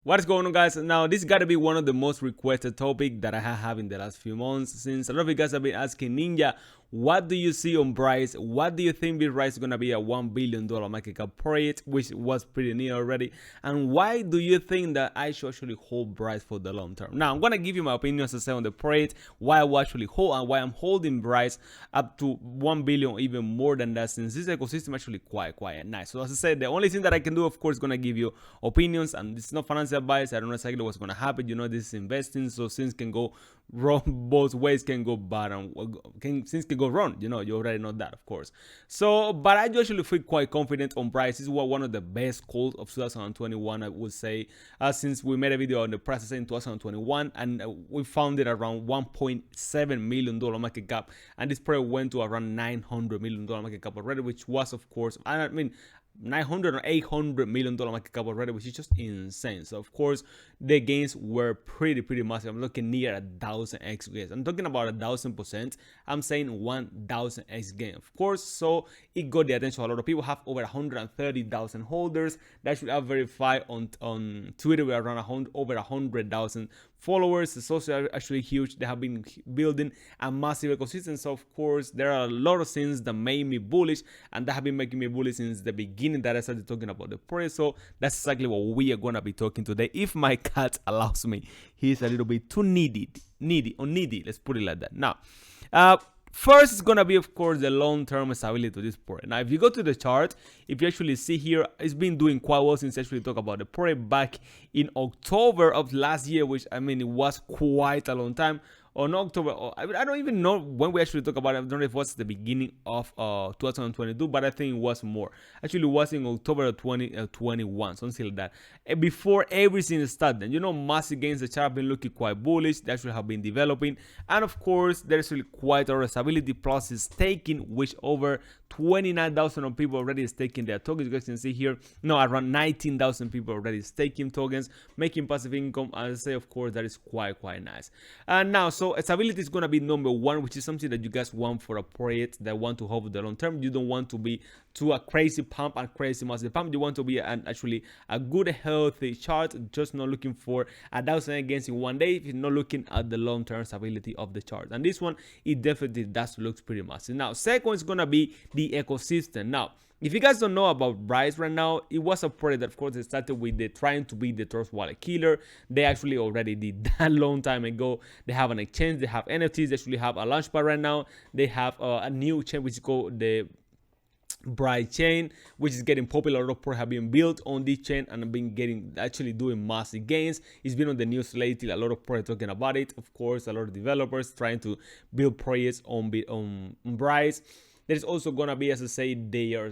What is going on, guys? Now, this got to be one of the most requested topic that I have in the last few months, since a lot of you guys have been asking, Ninja, what do you see on BRISE? What do you think BRISE is going to be a $1 billion market cap project, which was pretty near already? And why do you think that I should actually hold BRISE for the long term? Now, I'm going to give you my opinion, as I say, on the project, why I will actually hold and why I'm holding BRISE up to 1 billion or even more than that, since this ecosystem actually quite nice. So as I said, the only thing that I can do, of course, is going to give you opinions, and it's not financial advice. I don't know exactly what's going to happen. You know, this is investing, so things can go wrong both ways, can go bad, and things can go wrong. You know, you already know that, of course. So, but I do actually feel quite confident on BRISE. This is one of the best calls of 2021, I would say, since we made a video on the price in 2021, and we found it around $1.7 million market cap, and this project went to around $900 million market cap already, which was, of course, I mean, 900 or 800 million dollar market cap already, which is just insane. So of course the gains were pretty massive. I'm looking near 1,000x gains. I'm talking about 1,000%. I'm saying 1,000x gain, of course. So it got the attention of a lot of people. Have over 130,000 holders that should have verified on Twitter. We're around over 100,000 followers. The social are actually huge. They have been building a massive ecosystem. So of course there are a lot of things that made me bullish, and that have been making me bullish since the beginning that I started talking about the project. So that's exactly what we are gonna be talking today, if my cat allows me. He's a little bit too needy, let's put it like that. Now first, it's gonna be, of course, the long-term stability to this project. Now, if you go to the chart, if you actually see here, it's been doing quite well since I actually talked about the project back in October of last year, which, I mean, it was quite a long time. On October, I don't even know when we actually talk about it. I don't know if it was the beginning of 2022, but I think it was more. Actually, it was in October of 2021, something like that. Before everything started, you know, massive gains. The chart have been looking quite bullish. They actually have been developing, and of course, there's really quite a stability process staking, which over 29,000 of people already staking their tokens. You guys can see here, no, around 19,000 people already staking tokens, making passive income. As I say, of course, that is quite nice. And now, so stability is going to be number one, which is something that you guys want for a project that want to hold the long term. You don't want to be to a crazy pump and crazy massive pump. You want to be actually a good healthy chart, just not looking for 1,000 gains in one day if you're not looking at the long-term stability of the chart. And this one, it definitely does looks pretty massive. Now, second is going to be the ecosystem. Now, if you guys don't know about BRISE right now, it was a project that, of course, they started with the trying to be the Trust Wallet killer. They actually already did that a long time ago. They have an exchange, they have NFTs, they actually have a launchpad right now. They have a new chain which is called the BRISE chain, which is getting popular. A lot of projects have been built on this chain and have been actually doing massive gains. It's been on the news lately. A lot of projects talking about it. Of course, a lot of developers trying to build projects on BRISE. There's also gonna be, as I say, their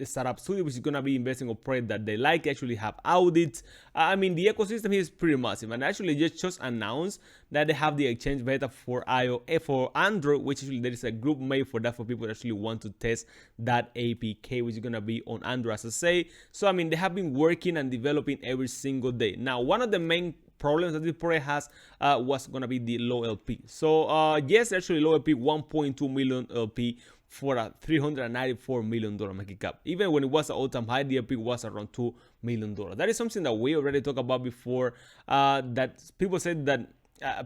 startup studio, which is gonna be investing on projects that they like, actually have audits. I mean, the ecosystem here is pretty massive, and actually just announced that they have the exchange beta for iOS, for Android, which actually there is a group made for that, for people that actually want to test that APK, which is gonna be on Android, as I say. So I mean, they have been working and developing every single day. Now, one of the main problems that this project has was gonna be the low LP. So yes, actually low LP, 1.2 million LP for a $394 million market cap. Even when it was an all-time high, the LP was around $2 million. That is something that we already talked about before, that people said that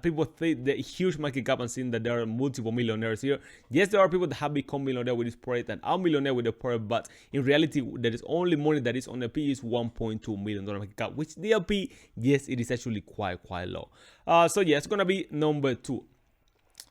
people think the huge market cap and seeing that there are multiple millionaires here. Yes, there are people that have become millionaire with this project and are millionaire with the project, but in reality, there is only money that is on the LP is $1.2 million market cap, which the LP, yes, it is actually quite low. So yeah, it's gonna be number two.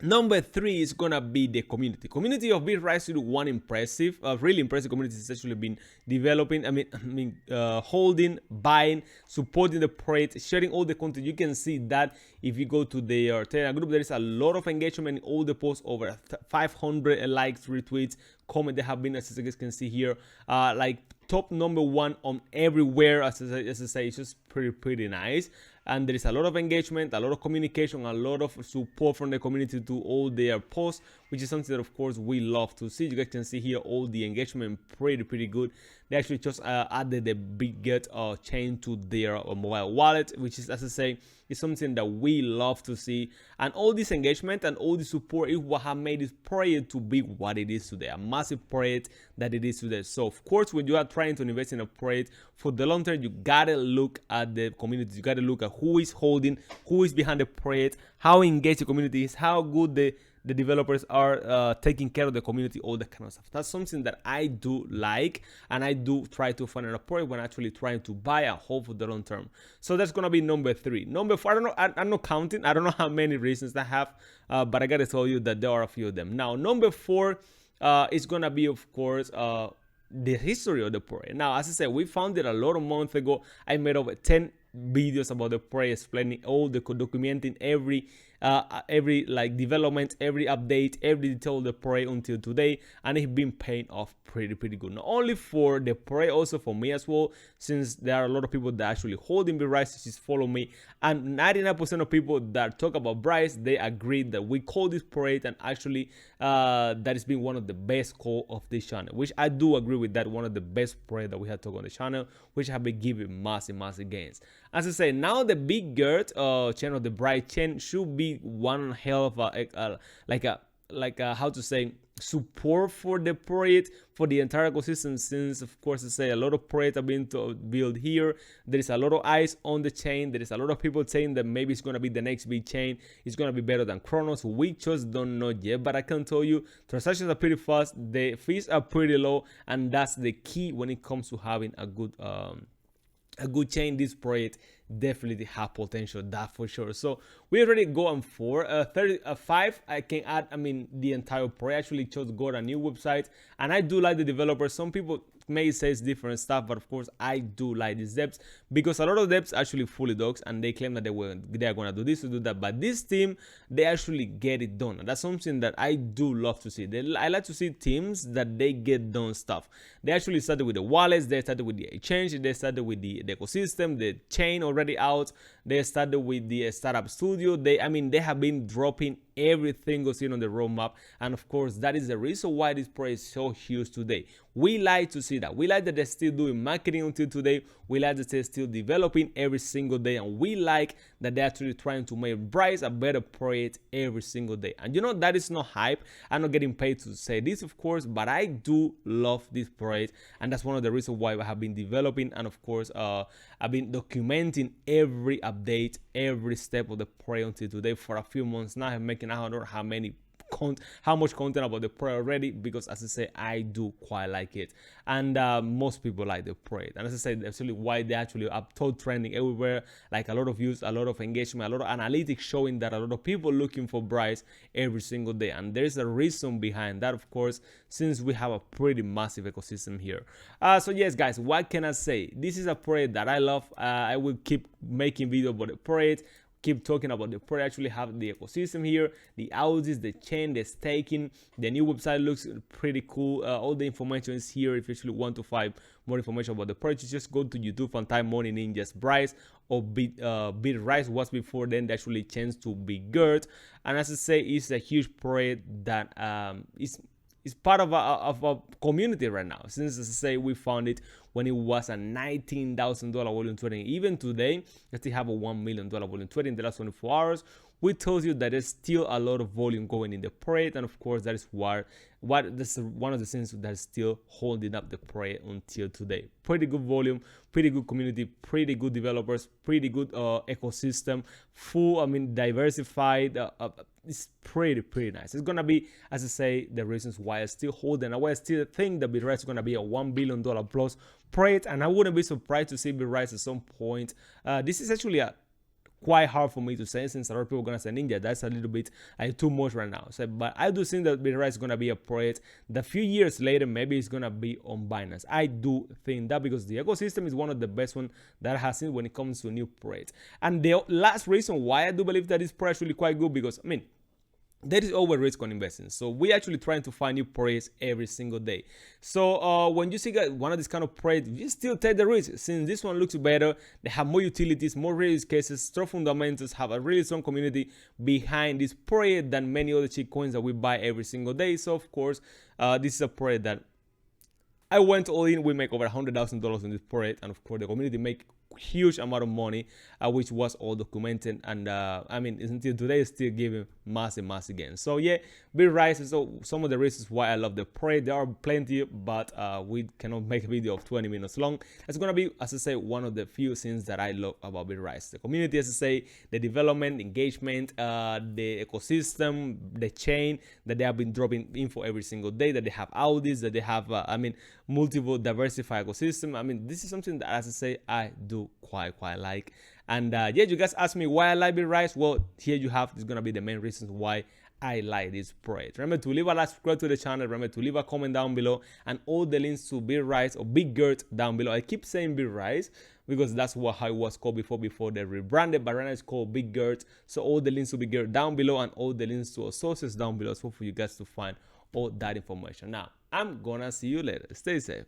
Number three is gonna be the community. Community of BRISE is one impressive, really impressive community has actually been developing. I mean, holding, buying, supporting the project, sharing all the content. You can see that if you go to their Telegram group, there is a lot of engagement in all the posts, over 500 likes, retweets, comment. They have been, as you guys can see here, like top number one on everywhere. As I say, it's just pretty nice. and there is a lot of engagement, a lot of communication, a lot of support from the community to all their posts, which is something that of course we love to see. You guys can see here all the engagement, pretty good. They actually just added the Bitget chain to their mobile wallet, which is, as I say, is something that we love to see. And all this engagement and all the support is what have made this project to be what it is today, a massive project that it is today. So of course, when you are trying to invest in a project for the long term, you gotta look at the community. You gotta look at who is holding, who is behind the project, how engaged the community is, how good the developers are taking care of the community, all that kind of stuff. That's something that I do like, and I do try to find a project when actually trying to buy a hold for the long term. So that's gonna be number 3. Number 4, I don't know, I'm not counting. I don't know how many reasons I have, but I gotta tell you that there are a few of them. Now, number 4 is gonna be, of course, the history of the project. Now, as I said, we found it a lot of months ago. I made over 10 videos about the project, explaining all the documenting every like development, every update, every detail of the project until today, and it's been paying off pretty good. Not only for the project, also for me as well, since there are a lot of people that actually holding BRISE, just follow me, and 99% of people that talk about BRISE, they agree that we call this project, and actually that has been one of the best call of this channel, which I do agree with that. One of the best projects that we had talk on the channel, which have been giving massive gains. As I say, now the Bitget chain of the BRISE chain should be one hell of a like how to say, support for the project, for the entire ecosystem, since of course I say a lot of projects are being built here. There is a lot of eyes on the chain. There is a lot of people saying that maybe it's going to be the next big chain, it's going to be better than Chronos. We just don't know yet, but I can tell you transactions are pretty fast, the fees are pretty low, and that's the key when it comes to having a good chain. This project definitely have potential, that for sure. So we already gone for 35. I can add, I mean, the entire project. Actually just got a new website, and I do like the developers. Some people may say it's different stuff, but of course I do like these devs, because a lot of devs actually fully dogs, and they claim that they are gonna do this to do that, but this team, they actually get it done, and that's something that I do love to see. I like to see teams that they get done stuff. They actually started with the wallets, they started with the exchange, they started with the ecosystem, the chain already out, they started with the startup studio. They have been dropping everything goes in on the roadmap, and of course that is the reason why this project is so huge today. We like to see that. We like that they're still doing marketing until today. We like that they're still developing every single day, and we like that they're actually trying to make BRISE a better project every single day. And you know, that is not hype. I'm not getting paid to say this, of course, but I do love this project, and that's one of the reasons why I have been developing, and of course I've been documenting every update, every step of the project until today for a few months now. I'm making, I don't know how much content about the project already, because as I say, I do quite like it, and most people like the project. And as I said, that's really why they actually are top trending everywhere, like a lot of views, a lot of engagement, a lot of analytics showing that a lot of people looking for BRISE every single day. And there's a reason behind that, of course, since we have a pretty massive ecosystem here. So yes guys, what can I say? This is a project that I love. I will keep making videos about the project, keep talking about the project. Actually have the ecosystem here, the audits, the chain, the staking. The new website looks pretty cool. All the information is here. If you actually want to find more information about the project, just go to YouTube and type Money Ninjas BRISE, or BitRise was before then. They actually changed to Bitget, and as I say, it's a huge project that is part of a community right now. Since, as I say, we found it when it was a $19,000 volume trading. Even today, they still have a $1 million volume trading in the last 24 hours. We told you that there's still a lot of volume going in the project, and of course that is that's one of the things that is still holding up the project until today. Pretty good volume, pretty good community, pretty good developers, pretty good ecosystem, full, diversified. It's pretty nice. It's gonna be, as I say, the reasons why I still hold and why I still think that BitRise is gonna be a $1 billion plus project, and I wouldn't be surprised to see BitRise at some point. This is actually quite hard for me to say, since a lot of people are gonna say, Ninja, that's a little bit too much right now. So, but I do think that BitRise is gonna be a project that a few years later maybe it's gonna be on Binance. I do think that, because the ecosystem is one of the best one that I have seen when it comes to new projects. And the last reason why I do believe that this project is really quite good, because there is always risk on investing. So we're actually trying to find new projects every single day. So when you see one of these kind of projects, you still take the risk. Since this one looks better, they have more utilities, more real use cases, strong fundamentals, have a really strong community behind this project than many other cheap coins that we buy every single day. So of course, this is a project that I went all in. We make over $100,000 in this project, and of course the community make huge amount of money, which was all documented. And I mean, until today, it's still giving massive gains. So yeah, BRISE. So some of the reasons why I love the project, there are plenty, but we cannot make a video of 20 minutes long. It's gonna be, as I say, one of the few things that I love about BRISE. The community, as I say, the development, engagement, the ecosystem, the chain that they have been dropping info every single day, that they have audits, that they have I mean, multiple diversified ecosystem. I mean, this is something that, as I say, I do quite like. And yeah, you guys ask me why I like BRISE. Well, here you have, this is gonna be the main reasons why I like this project. Remember to leave a like, subscribe to the channel. Remember to leave a comment down below, and all the links to BRISE or Big Gert down below. I keep saying BRISE because that's how it was called before they rebranded, but right now it's called Big Gert. So all the links to Big Gert down below, and all the links to our sources down below, so for you guys to find all that information. Now, I'm gonna see you later. Stay safe.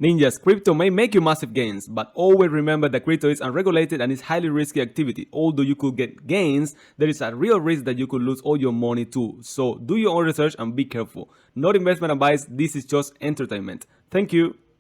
Ninjas, crypto may make you massive gains, but always remember that crypto is unregulated and is highly risky activity. Although you could get gains, there is a real risk that you could lose all your money too. So do your own research and be careful. Not investment advice, this is just entertainment. Thank you.